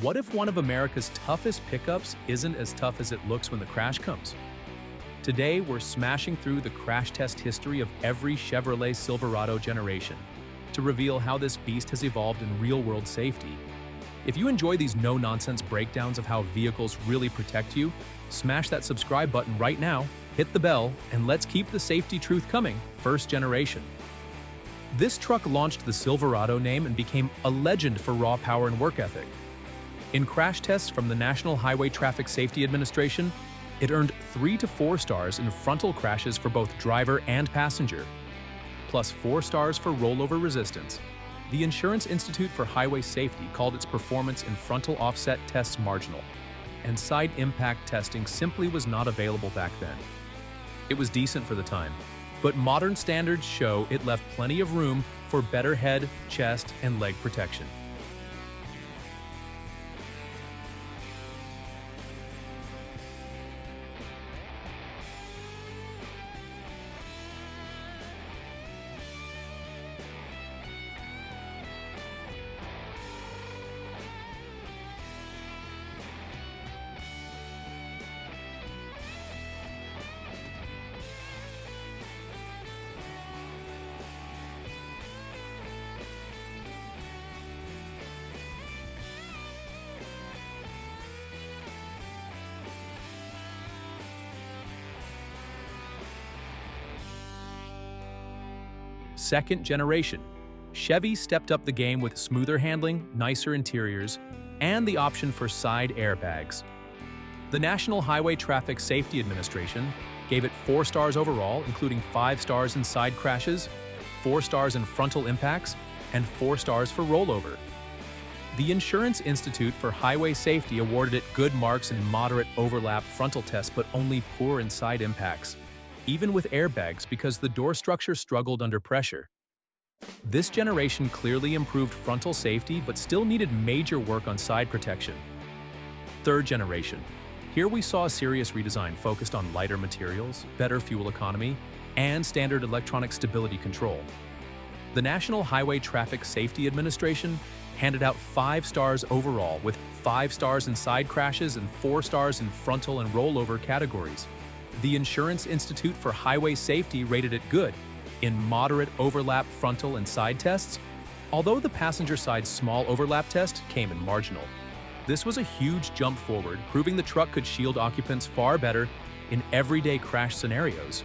What if one of America's toughest pickups isn't as tough as it looks when the crash comes? Today, we're smashing through the crash test history of every Chevrolet Silverado generation to reveal how this beast has evolved in real-world safety. If you enjoy these no-nonsense breakdowns of how vehicles really protect you, smash that subscribe button right now, hit the bell, and let's keep the safety truth coming, first generation. This truck launched the Silverado name and became a legend for raw power and work ethic. In crash tests from the National Highway Traffic Safety Administration, it earned 3 to 4 stars in frontal crashes for both driver and passenger, plus 4 stars for rollover resistance. The Insurance Institute for Highway Safety called its performance in frontal offset tests marginal, and side impact testing simply was not available back then. It was decent for the time, but modern standards show it left plenty of room for better head, chest, and leg protection. Second generation. Chevy stepped up the game with smoother handling, nicer interiors, and the option for side airbags. The National Highway Traffic Safety Administration gave it 4 stars overall, including 5 stars in side crashes, 4 stars in frontal impacts, and 4 stars for rollover. The Insurance Institute for Highway Safety awarded it good marks in moderate overlap frontal tests but only poor in side impacts, even with airbags because the door structure struggled under pressure. This generation clearly improved frontal safety but still needed major work on side protection. Third generation. Here we saw a serious redesign focused on lighter materials, better fuel economy, and standard electronic stability control. The National Highway Traffic Safety Administration handed out 5 stars overall with 5 stars in side crashes and 4 stars in frontal and rollover categories. The Insurance Institute for Highway Safety rated it good in moderate overlap frontal and side tests, although the passenger side small overlap test came in marginal. This was a huge jump forward, proving the truck could shield occupants far better in everyday crash scenarios.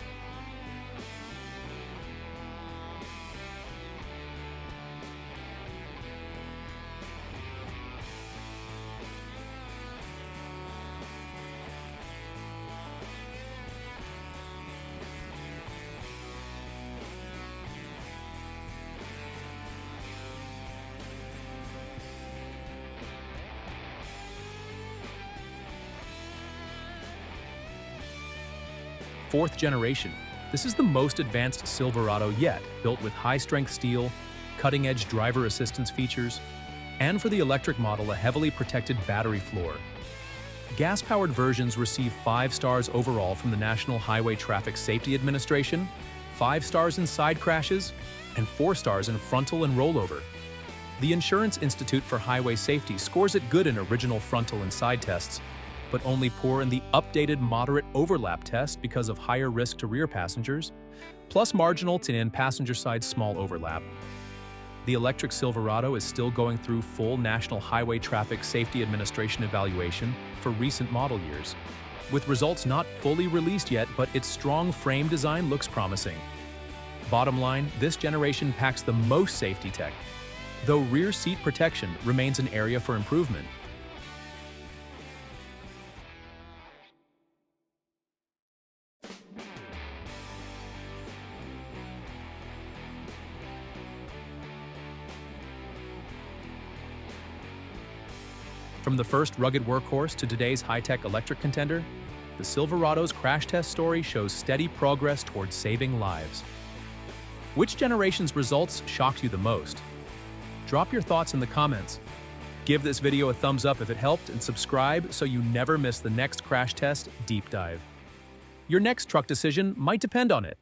Fourth generation. This is the most advanced Silverado yet, built with high-strength steel, cutting-edge driver assistance features, and for the electric model, a heavily protected battery floor. Gas-powered versions receive 5 stars overall from the National Highway Traffic Safety Administration, 5 stars in side crashes, and 4 stars in frontal and rollover. The Insurance Institute for Highway Safety scores it good in original frontal and side tests, but only poor in the updated moderate overlap test because of higher risk to rear passengers, plus marginal to in passenger side small overlap. The electric Silverado is still going through full National Highway Traffic Safety Administration evaluation for recent model years, with results not fully released yet, but its strong frame design looks promising. Bottom line, this generation packs the most safety tech, though rear seat protection remains an area for improvement. From the first rugged workhorse to today's high-tech electric contender, the Silverado's crash test story shows steady progress towards saving lives. Which generation's results shocked you the most? Drop your thoughts in the comments. Give this video a thumbs up if it helped and subscribe so you never miss the next crash test deep dive. Your next truck decision might depend on it.